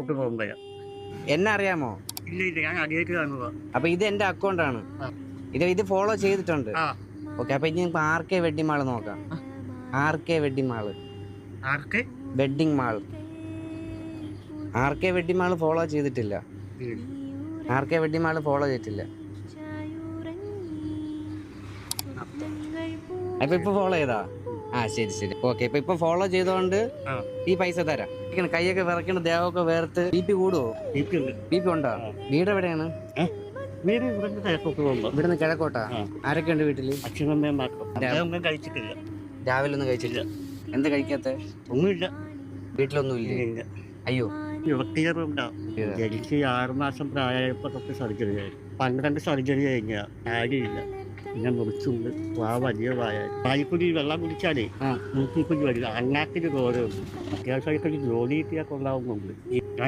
അങ്ങോട്ട് പോകുമ്പോഴാ. എന്നെ അറിയാമോ? ഇല്ല ഇല്ല, ഞാൻ ആദ്യമായിട്ട് കാണുക. അപ്പൊ ഇത് എന്റെ അക്കൗണ്ടാണ്. ഇത് ഫോളോ ചെയ്തിട്ടുണ്ട്. ഓക്കെ, അപ്പൊ ഇനി നമുക്ക് RK വെഡിങ് മാള് നോക്കാം. RK wedding mall. Wedding mall. RK wedding mall follow ചെയ്തിട്ടില്ല. RK വെഡിങ് മാള് ഫോളോ ചെയ്തിട്ടില്ല. അപ്പൊ ഇപ്പൊ ഫോളോ ചെയ്താ? ശരി ശരി, ഓക്കെ. ഇപ്പൊ ഫോളോ ചെയ്തോണ്ട് ഈ പൈസ തരാം. കൈയൊക്കെ വിറക്കണ, ദേഹമൊക്കെ വേർത്ത്. BP കൂടുവോ? BP ഉണ്ടോ? വീട് എവിടെയാണ്? ഇവിടുന്ന് കിഴക്കോട്ടാ? ആരൊക്കെ ഉണ്ട് വീട്ടില്? കഴിച്ചിട്ടില്ല. രാവിലെ ഒന്നും കഴിച്ചില്ല? എന്ത് കഴിക്കാത്ത? ഒന്നുമില്ല, വീട്ടിലൊന്നും ഇല്ല. അയ്യോ, എനിക്ക് 6 മാസം പ്രായമായപ്പോ തൊട്ട് സർജറി ആയി. 12 സർജറി കഴിഞ്ഞ കാര്യമില്ല. പിന്നെ മുറിച്ചുണ്ട്. വലിയ വായിക്കുടി വെള്ളം കുടിച്ചാലേ മൂക്കിക്കുടി വരില്ല. അണ്ണാക്കിന് ദൂരമുണ്ട്. അത്യാവശ്യമായിട്ടൊരു ജോലി കിട്ടിയാൽ കൊള്ളാവുന്നുണ്ട്. ഞാൻ